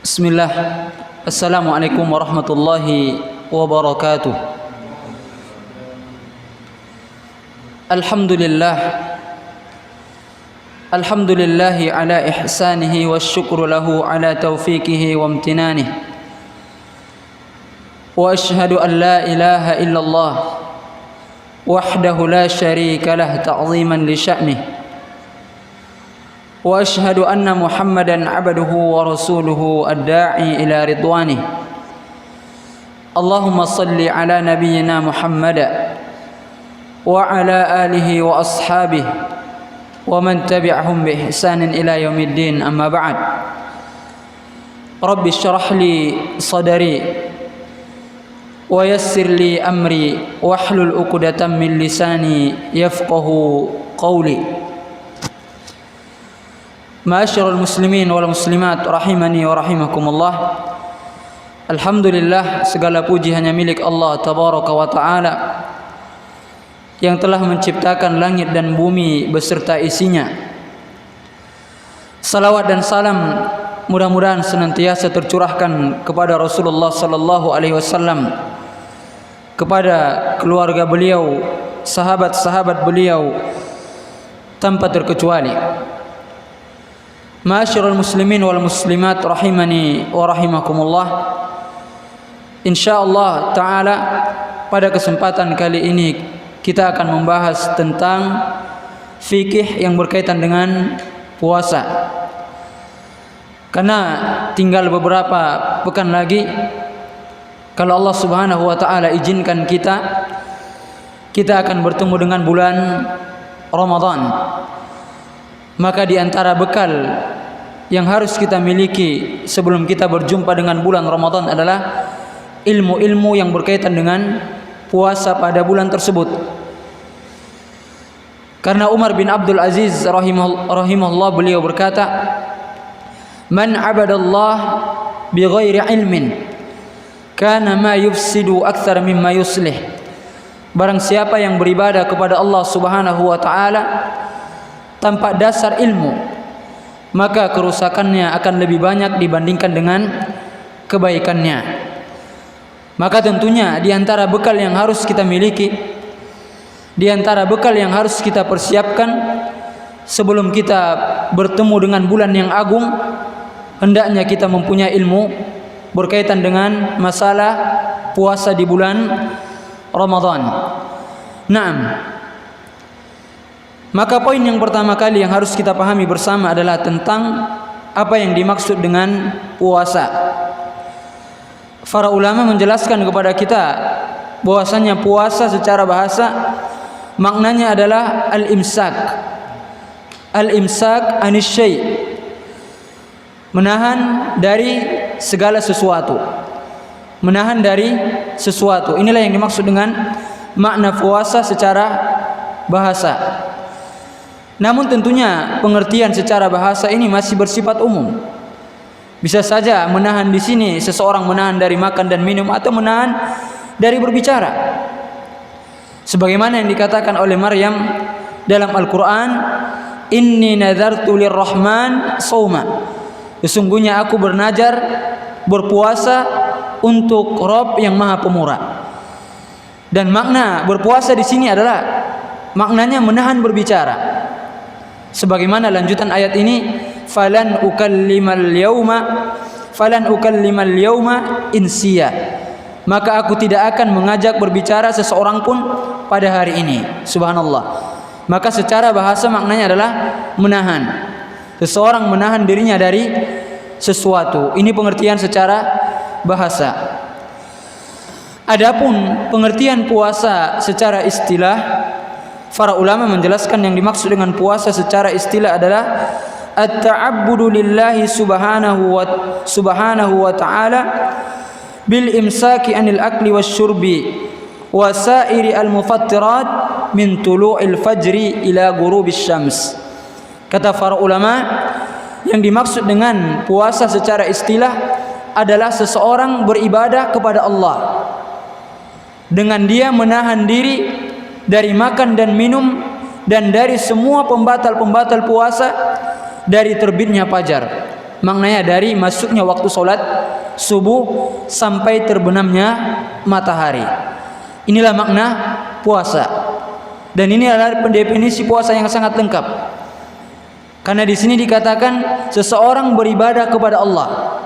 Bismillah. Assalamualaikum warahmatullahi wabarakatuh. Alhamdulillah. Alhamdulillahi ala ihsanihi wa syukru lahu ala taufiqihi wa amtinanihi. Wa ashhadu an la ilaha illallah wahdahu la syarika lah ta'ziman li sya'nihi. Wa ashhadu anna Muhammadan 'abduhu wa rasuluhu ad-da'i ila ridwanihi. Allahumma salli ala nabiyyina Muhammad wa ala alihi wa ashabihi wa man tabi'ahum bi ihsanin ila yaumiddin, amma ba'd. Rabbi shrah li sadri wa yassir li amri wahlul 'uqdatam min lisani yafqahu qawli. Ma'asyiral muslimin wal muslimat rahimani wa rahimakumullah. Alhamdulillah, segala puji hanya milik Allah tabaraka wa taala yang telah menciptakan langit dan bumi beserta isinya. Salawat dan salam mudah-mudahan senantiasa tercurahkan kepada Rasulullah sallallahu alaihi wasallam, kepada keluarga beliau, sahabat-sahabat beliau tanpa terkecuali. Ma'asyiral muslimin wal muslimat rahimani wa rahimakumullah. Insyaallah taala pada kesempatan kali ini kita akan membahas tentang fikih yang berkaitan dengan puasa. Karena tinggal beberapa pekan lagi, kalau Allah Subhanahu wa taala izinkan kita akan bertemu dengan bulan Ramadan. Maka di antara bekal yang harus kita miliki sebelum kita berjumpa dengan bulan Ramadan adalah ilmu-ilmu yang berkaitan dengan puasa pada bulan tersebut. Karena Umar bin Abdul Aziz rahimahullah beliau berkata, "Man 'abadallah bighairi ilmin kana ma yufsidu aktsar mimma yuslih." Barang siapa yang beribadah kepada Allah Subhanahu wa taala tanpa dasar ilmu, maka kerusakannya akan lebih banyak dibandingkan dengan kebaikannya. Maka tentunya di antara bekal yang harus kita miliki, di antara bekal yang harus kita persiapkan sebelum kita bertemu dengan bulan yang agung, hendaknya kita mempunyai ilmu berkaitan dengan masalah puasa di bulan Ramadan. Naam. Maka poin yang pertama kali yang harus kita pahami bersama adalah tentang apa yang dimaksud dengan puasa. Para ulama menjelaskan kepada kita bahwasanya puasa secara bahasa maknanya adalah al-imsak. Al-imsak anis syai', menahan dari segala sesuatu. Menahan dari sesuatu. Inilah yang dimaksud dengan makna puasa secara bahasa. Namun tentunya pengertian secara bahasa ini masih bersifat umum. Bisa saja menahan di sini seseorang menahan dari makan dan minum atau menahan dari berbicara. Sebagaimana yang dikatakan oleh Maryam dalam Al-Qur'an, "Inni nadzartu lirrahman shauma." Sesungguhnya aku bernazar berpuasa untuk Rabb yang Maha Pemurah. Dan makna berpuasa di sini adalah maknanya menahan berbicara. Sebagaimana lanjutan ayat ini, falan ukallimal yauma insiya. Maka aku tidak akan mengajak berbicara seseorang pun pada hari ini. Subhanallah. Maka secara bahasa maknanya adalah menahan. Seseorang menahan dirinya dari sesuatu. Ini pengertian secara bahasa. Adapun pengertian puasa secara istilah, para ulama menjelaskan yang dimaksud dengan puasa secara istilah adalah at-ta'abbudu lillahi subhanahu wa ta'ala bil imsaki anil akli wasyurbi wa sa'iri al-mufattirat min tulu'il fajri ila ghurubis syams. Kata para ulama, yang dimaksud dengan puasa secara istilah adalah seseorang beribadah kepada Allah dengan dia menahan diri dari makan dan minum dan dari semua pembatal-pembatal puasa dari terbitnya fajar. Maknanya dari masuknya waktu sholat subuh sampai terbenamnya matahari. Inilah makna puasa. Dan ini adalah pendefinisi puasa yang sangat lengkap. Karena di sini dikatakan seseorang beribadah kepada Allah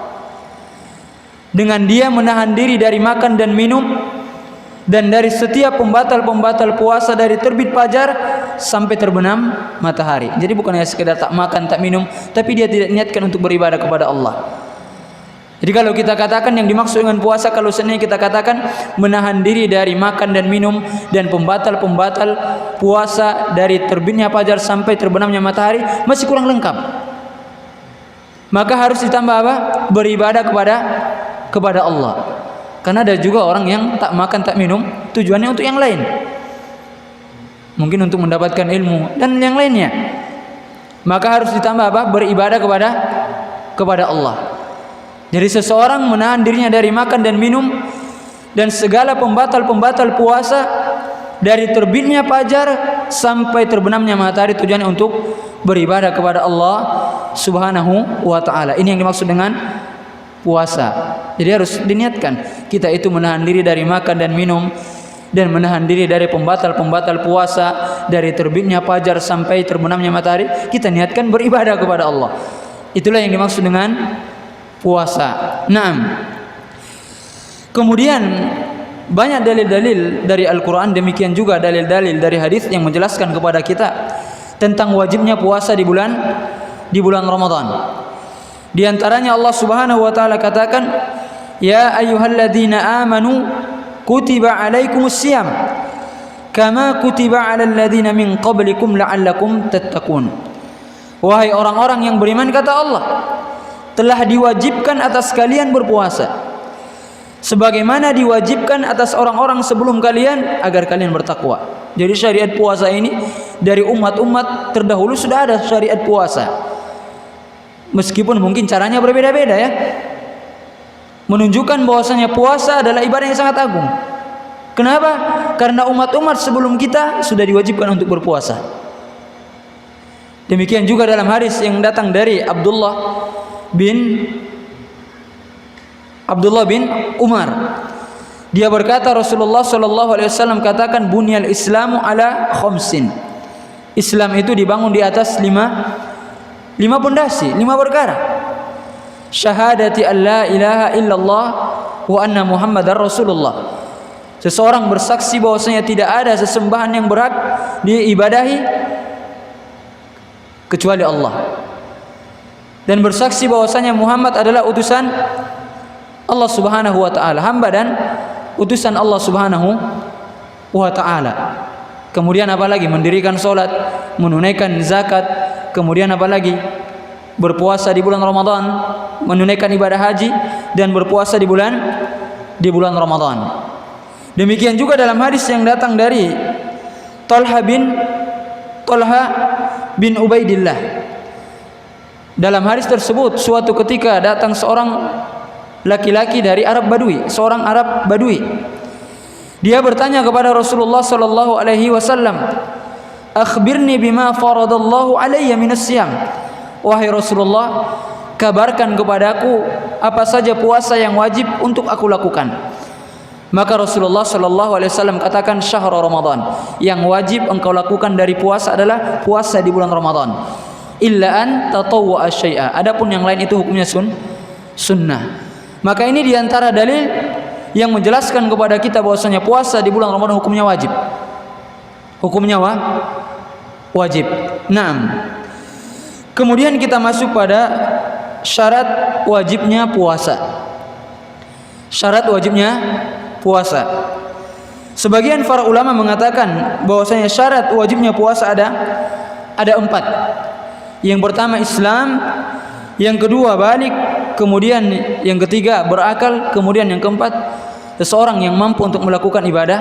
dengan dia menahan diri dari makan dan minum dan dari setiap pembatal-pembatal puasa dari terbit fajar sampai terbenam matahari. Jadi bukan hanya sekedar tak makan, tak minum, tapi dia tidak niatkan untuk beribadah kepada Allah. Jadi kalau kita katakan yang dimaksud dengan puasa, kalau seandainya kita katakan menahan diri dari makan dan minum dan pembatal-pembatal puasa dari terbitnya fajar sampai terbenamnya matahari, masih kurang lengkap. Maka harus ditambah apa? Beribadah kepada Allah. Karena ada juga orang yang tak makan tak minum tujuannya untuk yang lain, mungkin untuk mendapatkan ilmu dan yang lainnya. Maka harus ditambah apa? Beribadah kepada Allah. Jadi seseorang menahan dirinya dari makan dan minum dan segala pembatal-pembatal puasa dari terbitnya fajar sampai terbenamnya matahari, tujuannya untuk beribadah kepada Allah Subhanahu wa taala. Ini yang dimaksud dengan puasa. Jadi harus diniatkan kita itu menahan diri dari makan dan minum dan menahan diri dari pembatal-pembatal puasa dari terbitnya fajar sampai terbenamnya matahari. Kita niatkan beribadah kepada Allah. Itulah yang dimaksud dengan puasa. Naam. Kemudian banyak dalil-dalil dari Al-Quran, demikian juga dalil-dalil dari hadis yang menjelaskan kepada kita tentang wajibnya puasa di bulan Ramadan. Di antaranya Allah Subhanahu wa taala katakan, "Ya ayyuhalladzina amanu kutiba alaikumusiyam kama kutiba alal ladzina min qablikum la'allakum tattaqun." Wahai orang-orang yang beriman, kata Allah, telah diwajibkan atas kalian berpuasa sebagaimana diwajibkan atas orang-orang sebelum kalian agar kalian bertakwa. Jadi syariat puasa ini dari umat-umat terdahulu sudah ada syariat puasa. Meskipun mungkin caranya berbeda-beda ya. Menunjukkan bahwasanya puasa adalah ibadah yang sangat agung. Kenapa? Karena umat-umat sebelum kita sudah diwajibkan untuk berpuasa. Demikian juga dalam hadis yang datang dari Abdullah bin Umar. Dia berkata, Rasulullah sallallahu alaihi wasallam katakan, bunyal Islamu ala khamsin. Islam itu dibangun di atas lima pondasi, 5 perkara. Syahadati an la ilaha illallah wa anna Muhammadar Rasulullah. Seseorang bersaksi bahwasanya tidak ada sesembahan yang berhak diibadahi kecuali Allah, dan bersaksi bahwasanya Muhammad adalah utusan Allah Subhanahu wa taala, hamba dan utusan Allah Subhanahu wa taala. Kemudian apa lagi? Mendirikan salat, menunaikan zakat, kemudian apa lagi? Berpuasa di bulan Ramadan, menunaikan ibadah haji dan berpuasa di bulan Ramadan. Demikian juga dalam hadis yang datang dari Talha bin Ubaidillah. Dalam hadis tersebut, suatu ketika datang seorang laki-laki dari Arab Badui, seorang Arab Badui. Dia bertanya kepada Rasulullah sallallahu alaihi wasallam, "Akhbirni bima faradallahu alayya minas siyam." Wahai Rasulullah, kabarkan kepadaku apa saja puasa yang wajib untuk aku lakukan. Maka Rasulullah sallallahu alaihi wasallam katakan, "Syahrul Ramadan." Yang wajib engkau lakukan dari puasa adalah puasa di bulan Ramadan. Illa an tatawwa syai'a. Adapun yang lain itu hukumnya sunnah. Maka ini diantara dalil yang menjelaskan kepada kita bahwasanya puasa di bulan Ramadan hukumnya wajib. Hukumnya wajib. Naam. Kemudian kita masuk pada syarat wajibnya puasa. Syarat wajibnya puasa. Sebagian para ulama mengatakan bahwasanya syarat wajibnya puasa ada 4. Yang pertama Islam, yang kedua balik, kemudian yang ketiga berakal, kemudian yang keempat seseorang yang mampu untuk melakukan ibadah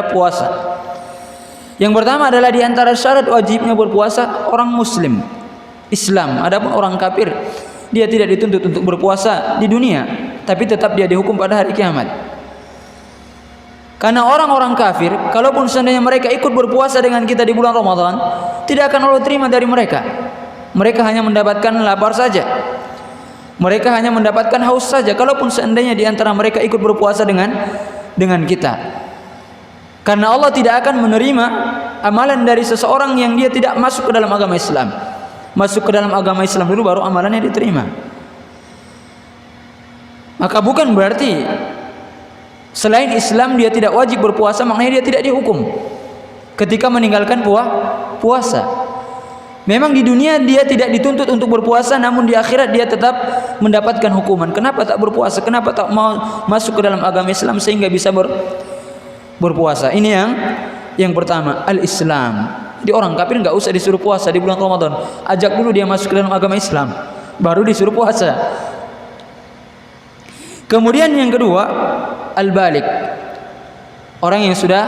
puasa. Yang pertama adalah di antara syarat wajibnya berpuasa orang muslim, Islam. Adapun orang kafir, dia tidak dituntut untuk berpuasa di dunia, tapi tetap dia dihukum pada hari kiamat. Karena orang-orang kafir, kalaupun seandainya mereka ikut berpuasa dengan kita di bulan Ramadan, tidak akan Allah terima dari mereka. Mereka hanya mendapatkan lapar saja. Mereka hanya mendapatkan haus saja. Kalaupun seandainya di antara mereka ikut berpuasa dengan kita. Karena Allah tidak akan menerima amalan dari seseorang yang dia tidak masuk ke dalam agama Islam. Masuk ke dalam agama Islam dulu baru amalannya diterima. Maka bukan berarti selain Islam dia tidak wajib berpuasa, maknanya dia tidak dihukum ketika meninggalkan puasa. Memang di dunia dia tidak dituntut untuk berpuasa, namun di akhirat dia tetap mendapatkan hukuman. Kenapa tak berpuasa? Kenapa tak mau masuk ke dalam agama Islam sehingga bisa berpuasa? Ini yang pertama, al-Islam. Jadi orang kafir nggak usah disuruh puasa di bulan Ramadan. Ajak dulu dia masuk ke dalam agama Islam, baru disuruh puasa. Kemudian yang kedua, al-balik. Orang yang sudah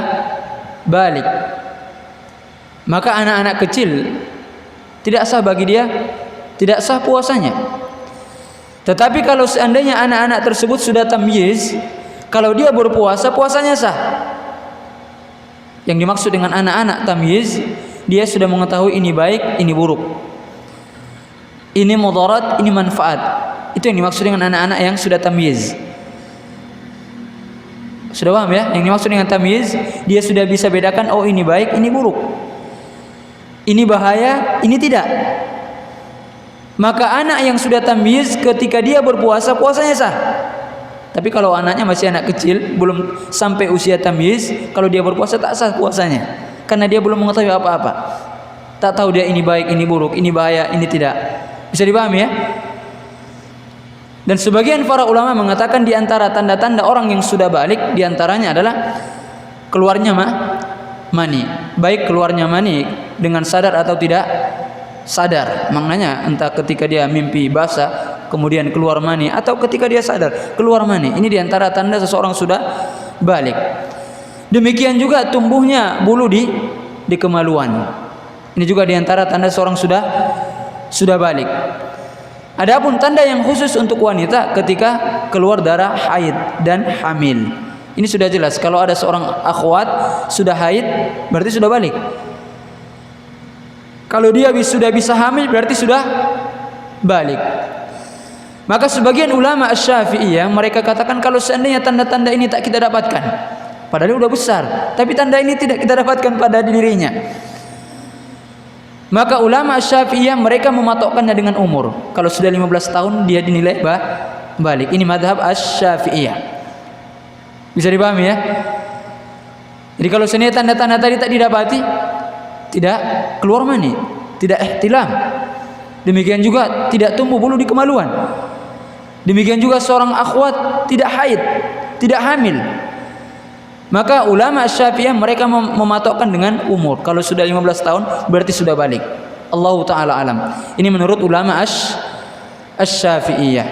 balik. Maka anak-anak kecil tidak sah bagi dia, tidak sah puasanya. Tetapi kalau seandainya anak-anak tersebut sudah tamyiz, kalau dia berpuasa, puasanya sah. Yang dimaksud dengan anak-anak tamyiz, dia sudah mengetahui ini baik, ini buruk, ini mudarat, ini manfaat. Itu yang dimaksud dengan anak-anak yang sudah tamyiz. Sudah paham ya? Yang dimaksud dengan tamyiz, dia sudah bisa bedakan, oh ini baik, ini buruk, ini bahaya, ini tidak. Maka anak yang sudah tamyiz ketika dia berpuasa, puasanya sah. Tapi kalau anaknya masih anak kecil, belum sampai usia tamyiz, kalau dia berpuasa tak sah puasanya, karena dia belum mengetahui apa-apa. Tak tahu dia ini baik, ini buruk, ini bahaya, ini tidak. Bisa dipahami ya? Dan sebagian para ulama mengatakan di antara tanda-tanda orang yang sudah balik, di antaranya adalah keluarnya mani. Baik keluarnya mani dengan sadar atau tidak sadar. Maknanya entah ketika dia mimpi basah kemudian keluar mani, atau ketika dia sadar keluar mani. Ini di antara tanda seseorang sudah balik. Demikian juga tumbuhnya bulu di kemaluan. Ini juga di antara tanda seseorang sudah balik. Adapun tanda yang khusus untuk wanita ketika keluar darah haid dan hamil. Ini sudah jelas, kalau ada seorang akhwat sudah haid berarti sudah balik. Kalau dia sudah bisa hamil berarti sudah balik. Maka sebagian ulama Asy-Syafi'iyah mereka katakan kalau seandainya tanda-tanda ini tak kita dapatkan, padahal udah besar, tapi tanda ini tidak kita dapatkan pada dirinya, maka ulama Syafi'iyah mereka mematokkannya dengan umur. Kalau sudah 15 tahun dia dinilai balik. Ini madhab Asy-Syafi'iyah. Bisa dipahami ya? Jadi kalau seandainya tanda-tanda tadi tak didapati, tidak keluar mani, tidak ihtilam, demikian juga tidak tumbuh bulu di kemaluan, demikian juga seorang akhwat tidak haid, tidak hamil, maka ulama Syafi'iyah mereka mematokkan dengan umur. Kalau sudah 15 tahun berarti sudah balik. Allahu ta'ala alam. Ini menurut ulama Asy-Syafi'iyah.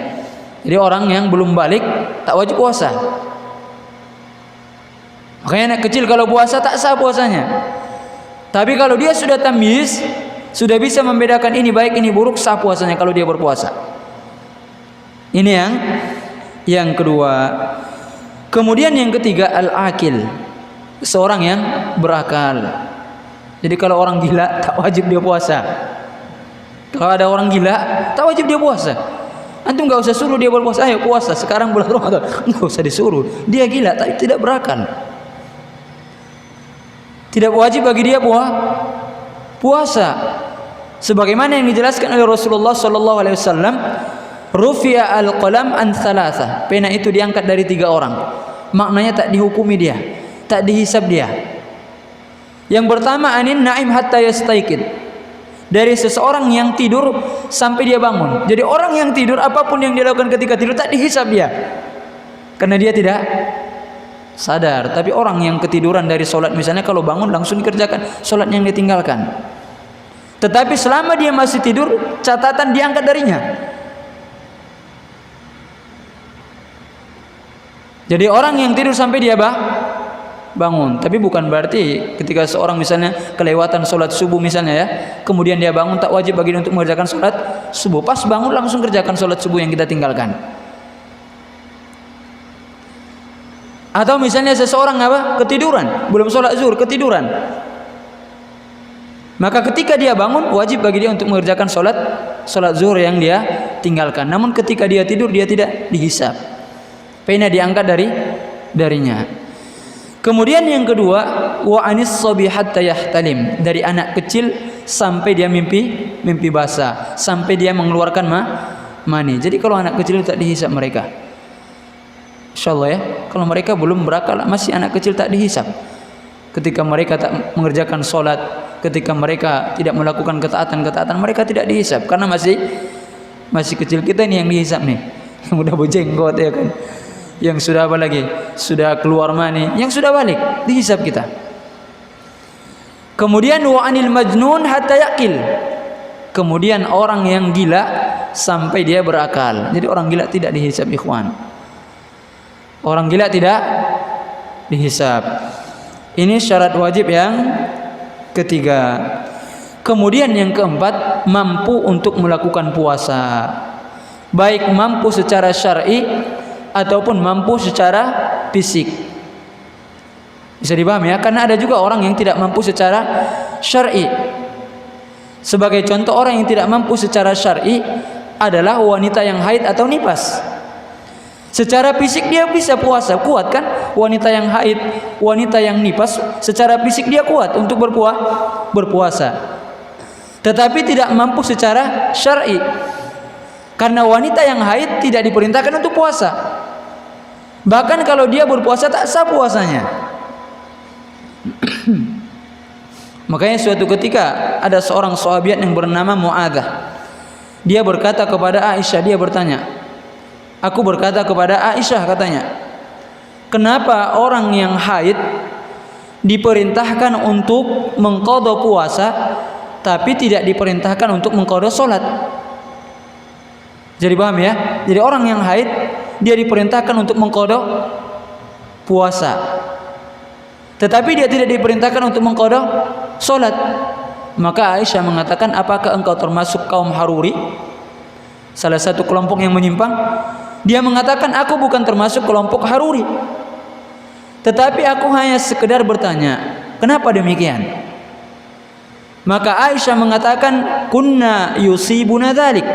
Jadi orang yang belum balik tak wajib puasa. Makanya anak kecil kalau puasa tak sah puasanya. Tapi kalau dia sudah tamyiz, sudah bisa membedakan ini baik, ini buruk, sah puasanya kalau dia berpuasa. Ini yang kedua. Kemudian yang ketiga, al-akil, seorang yang berakal. Jadi kalau orang gila tak wajib dia puasa. Kalau ada orang gila tak wajib dia puasa. Antum nggak usah suruh dia berpuasa, ayo puasa sekarang bulan Ramadan, nggak usah disuruh. Dia gila, tidak berakal. Tidak wajib bagi dia puasa. Sebagaimana yang dijelaskan oleh Rasulullah sallallahu alaihi wasallam, rufi'a al-qalam an thalatha. Pena itu diangkat dari 3 orang. Maknanya tak dihukumi dia, tak dihisab dia. Yang pertama, anin naim hatta yastaiqid. Dari seseorang yang tidur sampai dia bangun. Jadi orang yang tidur, apapun yang dia lakukan ketika tidur tak dihisab dia, karena dia tidak sadar. Tapi orang yang ketiduran dari sholat misalnya, kalau bangun langsung dikerjakan sholat yang ditinggalkan. Tetapi selama dia masih tidur, catatan diangkat darinya. Jadi orang yang tidur sampai dia bangun. Tapi bukan berarti ketika seorang misalnya kelewatan sholat subuh misalnya ya, kemudian dia bangun, tak wajib bagi dia untuk mengerjakan sholat subuh. Pas bangun langsung kerjakan sholat subuh yang kita tinggalkan. Atau misalnya seseorang ketiduran, belum sholat zuhur, ketiduran. Maka ketika dia bangun, wajib bagi dia untuk mengerjakan sholat zuhur yang dia tinggalkan. Namun ketika dia tidur, dia tidak dihisab. Pena diangkat darinya. Kemudian yang kedua, wa anis sabi hatta yahtalim, dari anak kecil sampai dia mimpi basah, sampai dia mengeluarkan mani. Jadi kalau anak kecil tak dihisab mereka. Insyaallah ya, kalau mereka belum berakal, masih anak kecil tak dihisab. Ketika mereka tak mengerjakan sholat, ketika mereka tidak melakukan ketaatan, mereka tidak dihisab karena masih kecil. Kita ini yang dihisab nih, yang udah berjenggot ya kan, yang sudah apa lagi, sudah keluar mani, yang sudah balik, dihisab kita. Kemudian wa anil majnun hatta yaqil, kemudian orang yang gila sampai dia berakal. Jadi orang gila tidak dihisab, ikhwan. Orang gila tidak dihisab. Ini syarat wajib yang ketiga. Kemudian yang keempat, mampu untuk melakukan puasa. Baik mampu secara syar'i ataupun mampu secara fisik. Bisa dipahami ya? Karena ada juga orang yang tidak mampu secara syar'i. Sebagai contoh, orang yang tidak mampu secara syar'i adalah wanita yang haid atau nifas. Secara fisik dia bisa puasa, kuat kan? Wanita yang haid, wanita yang nifas, secara fisik dia kuat untuk berpuasa. Tetapi tidak mampu secara syar'i. Karena wanita yang haid tidak diperintahkan untuk puasa. Bahkan kalau dia berpuasa tak sah puasanya. Makanya suatu ketika ada seorang sahabiat yang bernama Mu'adzah. Dia berkata kepada Aisyah, dia bertanya, aku berkata kepada Aisyah, katanya, kenapa orang yang haid diperintahkan untuk mengqadha puasa tapi tidak diperintahkan untuk mengqadha salat? Jadi paham ya? Jadi orang yang haid dia diperintahkan untuk mengqadha puasa, tetapi dia tidak diperintahkan untuk mengqadha salat. Maka Aisyah mengatakan, apakah engkau termasuk kaum Haruri, salah satu kelompok yang menyimpang? Dia mengatakan, aku bukan termasuk kelompok Haruri, tetapi aku hanya sekedar bertanya, kenapa demikian? Maka Aisyah mengatakan, kunna yusibuna dzalik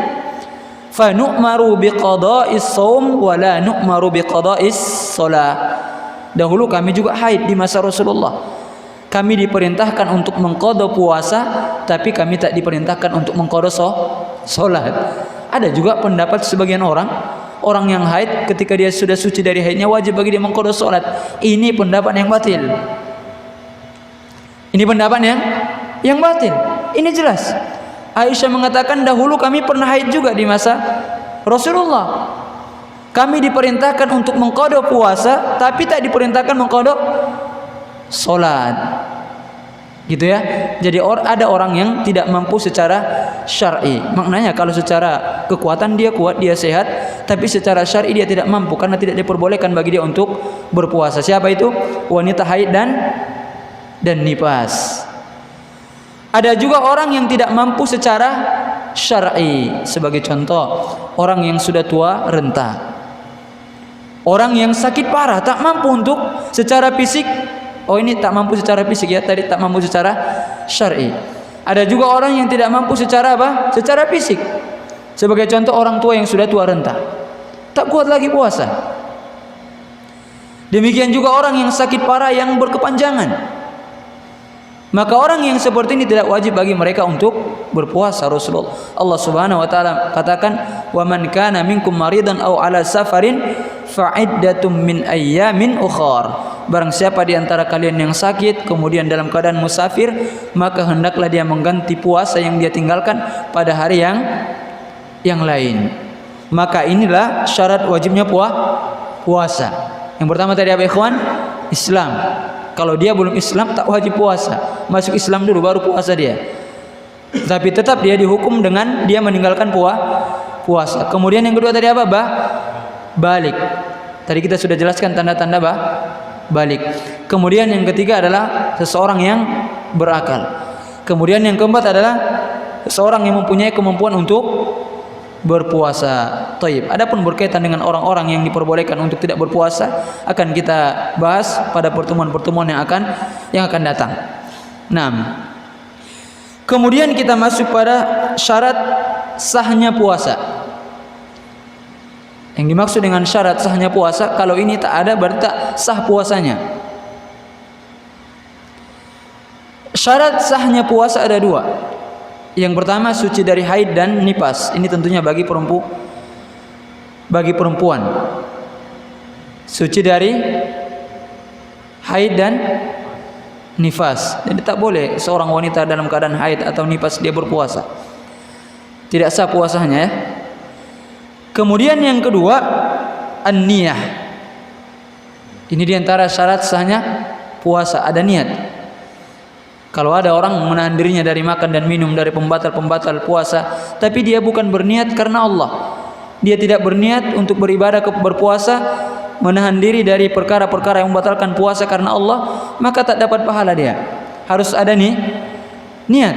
fa nu'maru biqada'is shaum wa la nu'maru biqada'is shalah. Dahulu kami juga haid di masa Rasulullah. Kami diperintahkan untuk mengqadha puasa, tapi kami tak diperintahkan untuk mengqadha salat. Ada juga pendapat sebagian orang yang haid ketika dia sudah suci dari haidnya wajib bagi dia mengqadha salat. Ini pendapat yang batil. Ini pendapat yang batil. Ini jelas. Aisyah mengatakan, dahulu kami pernah haid juga di masa Rasulullah. Kami diperintahkan untuk mengqadha puasa, tapi tak diperintahkan mengqadha salat. Gitu ya. Jadi ada orang yang tidak mampu secara syar'i. Maknanya kalau secara kekuatan dia kuat, dia sehat, tapi secara syar'i dia tidak mampu karena tidak diperbolehkan bagi dia untuk berpuasa. Siapa itu? Wanita haid dan nifas. Ada juga orang yang tidak mampu secara syar'i. Sebagai contoh, orang yang sudah tua renta, orang yang sakit parah, tak mampu untuk secara fisik. Oh, ini tak mampu secara fisik ya, tadi tak mampu secara syar'i. Ada juga orang yang tidak mampu secara apa? Secara fisik. Sebagai contoh, orang tua yang sudah tua renta, tak kuat lagi puasa. Demikian juga orang yang sakit parah yang berkepanjangan. Maka orang yang seperti ini tidak wajib bagi mereka untuk berpuasa. Rasulullah Allah Subhanahu wa taala katakan, "Wa man kana minkum maridan aw ala safarin fa iddatum min ayyamin ukhar." Barang siapa di antara kalian yang sakit kemudian dalam keadaan musafir, maka hendaklah dia mengganti puasa yang dia tinggalkan pada hari yang lain. Maka inilah syarat wajibnya puasa. Yang pertama tadi apa, ikhwan? Islam. Kalau dia belum Islam tak wajib puasa. Masuk Islam dulu baru puasa dia. Tapi tetap dia dihukum dengan dia meninggalkan puasa. Kemudian yang kedua tadi apa? Balik. Tadi kita sudah jelaskan tanda-tanda balik. Kemudian yang ketiga adalah seseorang yang berakal. Kemudian yang keempat adalah seseorang yang mempunyai kemampuan untuk berpuasa. Taib. Adapun berkaitan dengan orang-orang yang diperbolehkan untuk tidak berpuasa akan kita bahas pada pertemuan-pertemuan yang akan datang. 6. Kemudian kita masuk pada syarat sahnya puasa. Yang dimaksud dengan syarat sahnya puasa, kalau ini tak ada berarti tak sah puasanya. Syarat sahnya puasa ada 2. Yang pertama suci dari haid dan nifas. Ini tentunya bagi perempuan. Suci dari haid dan nifas. Jadi tak boleh seorang wanita dalam keadaan haid atau nifas dia berpuasa. Tidak sah puasanya ya. Kemudian yang kedua, an-niyah. Ini diantara syarat sahnya puasa, ada niat. Kalau ada orang menahan dirinya dari makan dan minum, dari pembatal-pembatal puasa, tapi dia bukan berniat karena Allah. Dia tidak berniat untuk beribadah berpuasa, menahan diri dari perkara-perkara yang membatalkan puasa karena Allah, maka tak dapat pahala dia. Harus ada niat.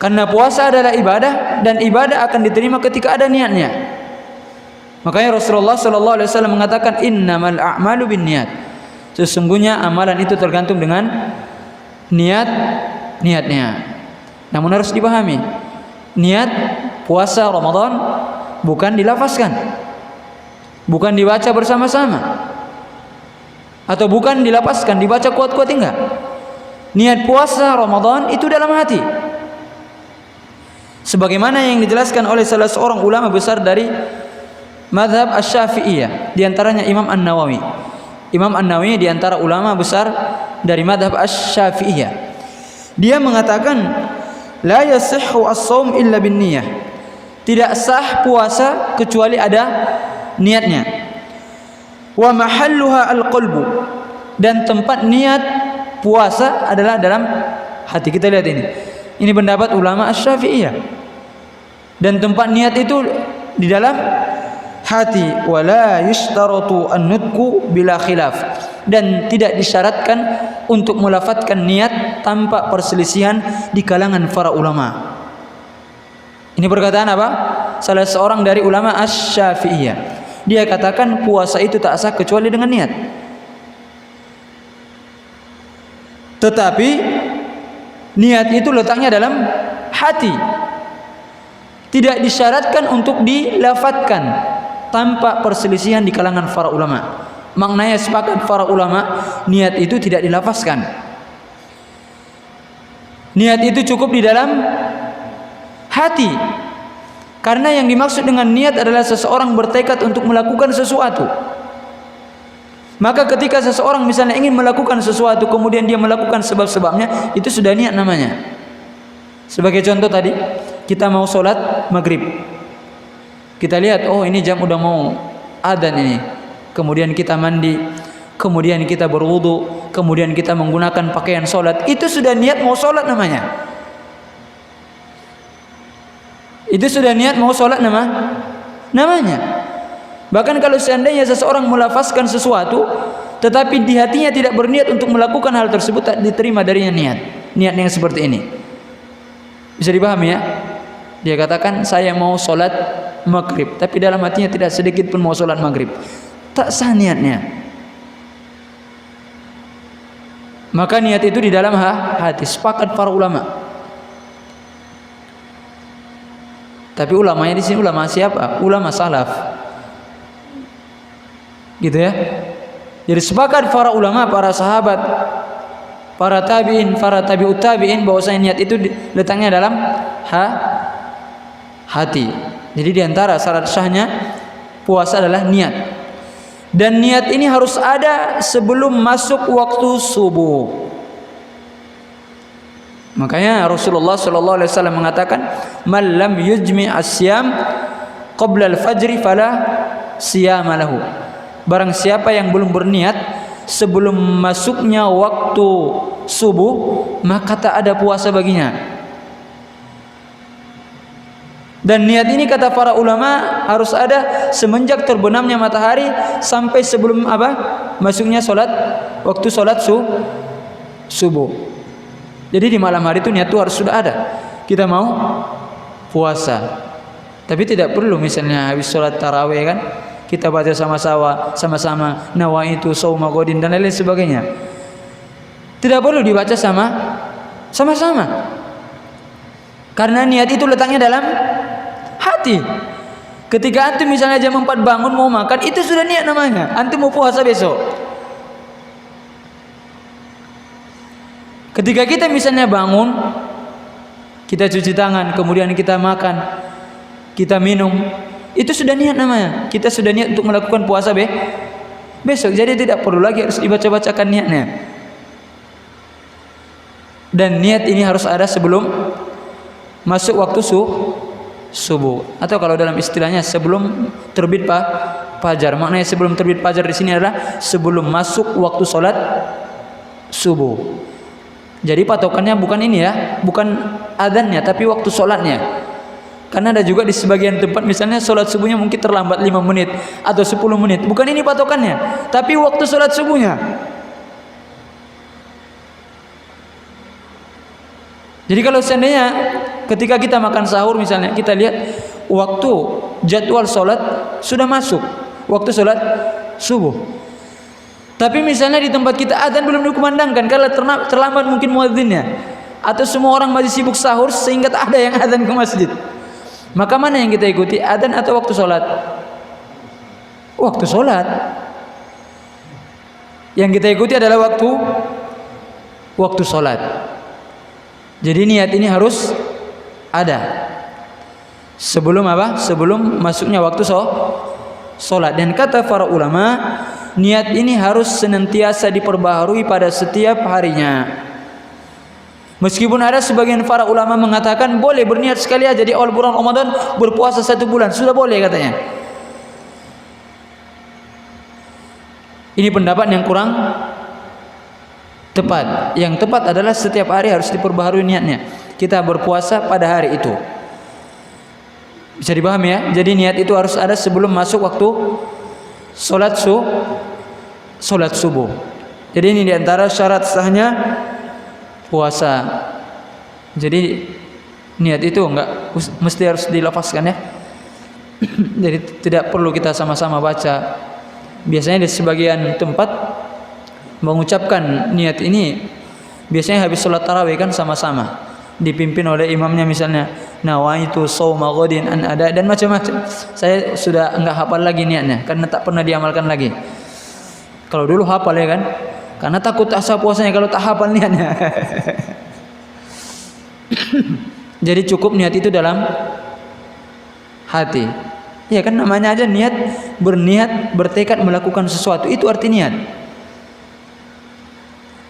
Karena puasa adalah ibadah dan ibadah akan diterima ketika ada niatnya. Makanya Rasulullah sallallahu alaihi wasallam mengatakan innamal a'malu binniyat. Sesungguhnya amalan itu tergantung dengan niatnya. Namun harus dipahami, niat puasa Ramadan bukan dilafazkan, bukan dibaca bersama-sama, atau bukan dilapaskan, dibaca kuat-kuat, enggak. Niat puasa Ramadan itu dalam hati. Sebagaimana yang dijelaskan oleh salah seorang ulama besar dari mazhab Asy-Syafi'iyah, di antaranya Imam An-Nawawi. Imam An-Nawawi di antara ulama besar dari mazhab Asy-Syafi'iyah. Dia mengatakan la yasihhu as-shaum illa binniyah. Tidak sah puasa kecuali ada niatnya. Wa mahalluha al-qalbu. Dan tempat niat puasa adalah dalam hati. Kita lihat ini. Ini pendapat ulama Asy-Syafi'iyah. Dan tempat niat itu di dalam hati. Wala yushtaratu an-nutqu bila khilaf. Dan tidak disyaratkan untuk melafatkan niat tanpa perselisihan di kalangan para ulama. Ini perkataan apa? Salah seorang dari ulama Asy-Syafi'iyah. Dia katakan puasa itu tak sah kecuali dengan niat. Tetapi niat itu letaknya dalam hati. Tidak disyaratkan untuk dilafatkan tanpa perselisihan di kalangan para ulama. Maknanya sepakat para ulama, niat itu tidak dilafazkan. Niat itu cukup di dalam hati. Karena yang dimaksud dengan niat adalah seseorang bertekad untuk melakukan sesuatu. Maka ketika seseorang misalnya ingin melakukan sesuatu, kemudian dia melakukan sebab-sebabnya, itu sudah niat namanya. Sebagai contoh tadi, kita mau sholat maghrib. Kita lihat, oh ini jam udah mau adzan ini. Kemudian kita mandi, kemudian kita berwudu, kemudian kita menggunakan pakaian sholat. Itu sudah niat mau sholat namanya. Itu sudah niat mau sholat namanya. Bahkan kalau seandainya seseorang melafazkan sesuatu, tetapi di hatinya tidak berniat untuk melakukan hal tersebut, tak diterima darinya niat yang seperti ini. Bisa dipahami ya? Dia katakan saya mau sholat maghrib, tapi dalam hatinya tidak sedikit pun mau sholat maghrib. Tak sah niatnya. Maka niat itu di dalam hati. Sepakat para ulama. Tapi ulamanya di sini ulama siapa? Ulama salaf. Gitu ya. Jadi sepakat para ulama, para sahabat, para tabi'in, para tabi'ut tabi'in bahwasanya niat itu letaknya dalam hati. Jadi di antara syarat sahnya puasa adalah niat. Dan niat ini harus ada sebelum masuk waktu subuh. Makanya Rasulullah sallallahu alaihi wasallam mengatakan, "Man lam yujmi' as-siyam qabla al-fajr fala siyama lahu." Barang siapa yang belum berniat sebelum masuknya waktu subuh, maka tak ada puasa baginya. Dan niat ini kata para ulama harus ada semenjak terbenamnya matahari sampai sebelum apa? Masuknya waktu sholat subuh. Jadi di malam hari itu niat itu harus sudah ada. Kita mau puasa. Tapi tidak perlu misalnya habis sholat tarawih kan kita baca sama-sama nawaitu shauma ghadin dan lain sebagainya. Tidak perlu dibaca sama-sama. Karena niat itu letaknya dalam hati. Ketika antum misalnya jam 4 bangun mau makan, itu sudah niat namanya. Antum mau puasa besok. Ketika kita misalnya bangun, kita cuci tangan, kemudian kita makan, kita minum, itu sudah niat namanya. Kita sudah niat untuk melakukan puasa besok. Jadi tidak perlu lagi harus dibaca-bacakan niatnya. Dan niat ini harus ada sebelum masuk waktu subuh, atau kalau dalam istilahnya sebelum terbit fajar. Maknanya sebelum terbit fajar di sini adalah sebelum masuk waktu sholat subuh. Jadi patokannya bukan ini ya, bukan adzannya, tapi waktu sholatnya. Karena ada juga di sebagian tempat misalnya sholat subuhnya mungkin terlambat 5 menit atau 10 menit. Bukan ini patokannya, tapi waktu sholat subuhnya. Jadi kalau seandainya ketika kita makan sahur misalnya kita lihat waktu jadwal sholat sudah masuk waktu sholat subuh, tapi misalnya di tempat kita adzan belum dikumandangkan karena terlambat mungkin muadzinnya, atau semua orang masih sibuk sahur sehingga tak ada yang adzan ke masjid, maka mana yang kita ikuti, adzan atau waktu sholat? Waktu sholat. Yang kita ikuti adalah waktu sholat. Jadi niat ini harus ada sebelum apa? Sebelum masuknya waktu sholat. Dan kata para ulama, niat ini harus senantiasa diperbaharui pada setiap harinya. Meskipun ada sebagian para ulama mengatakan boleh berniat sekali aja di awal bulan Ramadan berpuasa 1 bulan, sudah boleh katanya. Ini pendapat yang kurang tepat. Yang tepat adalah setiap hari harus diperbaharui niatnya. Kita berpuasa pada hari itu. Bisa dipahami ya? Jadi niat itu harus ada sebelum masuk waktu sholat subuh. Jadi ini diantara syarat sahnya puasa. Jadi niat itu enggak mesti harus dilafazkan ya. Jadi tidak perlu kita sama-sama baca. Biasanya di sebagian tempat mengucapkan niat ini biasanya habis sholat tarawih kan sama-sama dipimpin oleh imamnya, misalnya nawaitu shauma ghadin an ada dan macam-macam. Saya sudah enggak hafal lagi niatnya karena tak pernah diamalkan lagi. Kalau dulu hafal ya kan, karena takut tak sah puasanya kalau tak hafal niatnya. Jadi cukup niat itu dalam hati. Ya kan namanya aja niat, berniat, bertekad melakukan sesuatu, itu arti niat.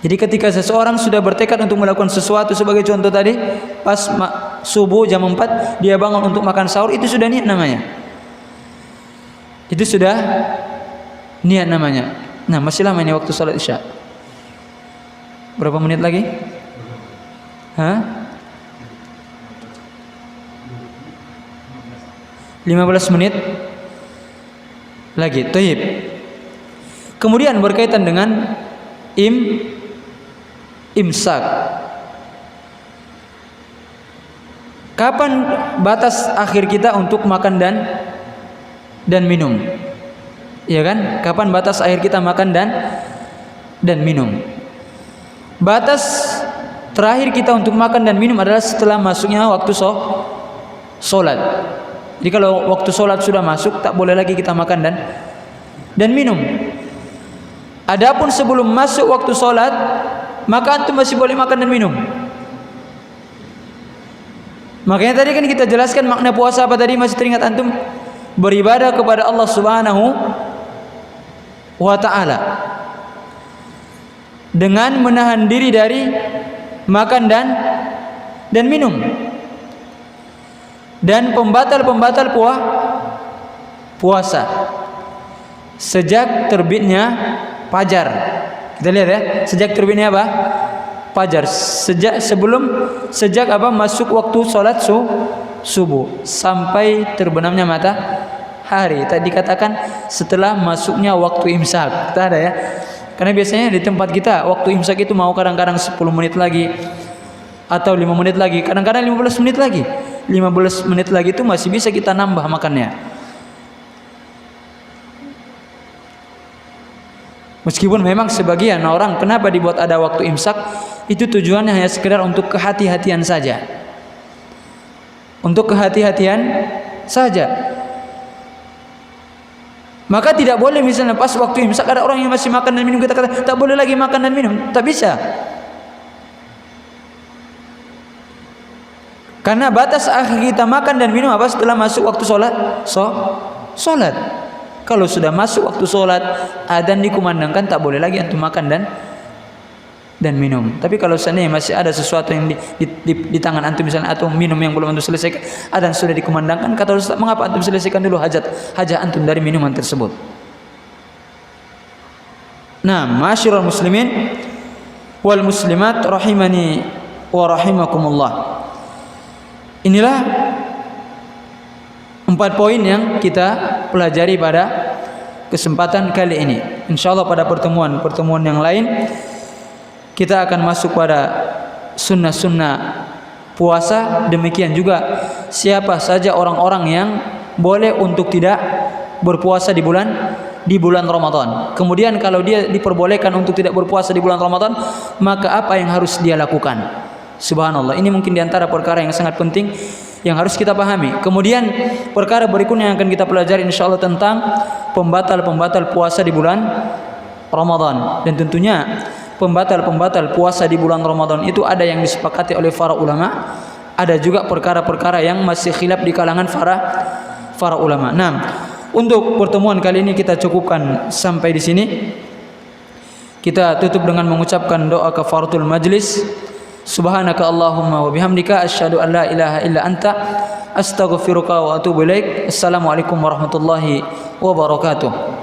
Jadi ketika seseorang sudah bertekad untuk melakukan sesuatu, sebagai contoh tadi pas subuh jam 4 dia bangun untuk makan sahur, itu sudah niat namanya. Itu sudah niat namanya. Nah, masih lama ini waktu salat Isya. Berapa menit lagi? Hah? 15 menit lagi. Thayyib. Kemudian berkaitan dengan imsak. Kapan batas akhir kita untuk makan dan minum? Ya kan? Kapan batas akhir kita makan dan minum? Batas terakhir kita untuk makan dan minum adalah setelah masuknya waktu sholat. Jadi kalau waktu sholat sudah masuk, tak boleh lagi kita makan dan minum. Adapun sebelum masuk waktu sholat, maka antum masih boleh makan dan minum. Makanya tadi kan kita jelaskan makna puasa apa tadi, masih teringat antum? Beribadah kepada Allah Subhanahu wa ta'ala dengan menahan diri dari makan dan minum, dan pembatal-pembatal puasa sejak terbitnya fajar. Kita lihat ya, sejak terbitnya apa? Fajar. Sejak apa? Masuk waktu sholat subuh sampai terbenamnya matahari. Tadi dikatakan setelah masuknya waktu imsak. Kita ada ya. Karena biasanya di tempat kita waktu imsak itu mau kadang-kadang 10 menit lagi atau 5 menit lagi, kadang-kadang 15 menit lagi. 15 menit lagi itu masih bisa kita nambah makannya. Meskipun memang sebagian orang kenapa dibuat ada waktu imsak, itu tujuannya hanya sekedar untuk kehati-hatian saja. Untuk kehati-hatian saja. Maka tidak boleh misalnya pas waktu imsak ada orang yang masih makan dan minum, kita kata tak boleh lagi makan dan minum. Tak bisa. Karena batas akhir kita makan dan minum apa? Setelah masuk waktu sholat. Kalau sudah masuk waktu sholat, adzan dikumandangkan, tak boleh lagi antum makan dan minum. Tapi kalau seandainya masih ada sesuatu yang di tangan antum misalnya, atau minum yang belum antum selesaikan, adzan sudah dikumandangkan, kata Ustaz, mengapa antum selesaikan dulu hajat antum dari minuman tersebut. Nah, ma'asyiral muslimin wal muslimat rahimani wa rahimakumullah. Inilah 4 poin yang kita pelajari pada kesempatan kali ini. Insyaallah pada pertemuan yang lain kita akan masuk pada sunnah-sunnah puasa. Demikian juga siapa saja orang-orang yang boleh untuk tidak berpuasa di bulan Ramadan. Kemudian kalau dia diperbolehkan untuk tidak berpuasa di bulan Ramadan, maka apa yang harus dia lakukan? Subhanallah, ini mungkin diantara perkara yang sangat penting yang harus kita pahami. Kemudian perkara berikutnya yang akan kita pelajari insyaallah tentang pembatal-pembatal puasa di bulan Ramadan. Dan tentunya pembatal-pembatal puasa di bulan Ramadan itu ada yang disepakati oleh para ulama, ada juga perkara-perkara yang masih khilaf di kalangan para ulama. Nah, untuk pertemuan kali ini kita cukupkan sampai di sini. Kita tutup dengan mengucapkan doa kafaratul majlis. Subhanaka Allahumma wa bihamdika asyhadu an la ilaha illa anta astaghfiruka wa atubu ilaik. Assalamualaikum warahmatullahi wabarakatuh.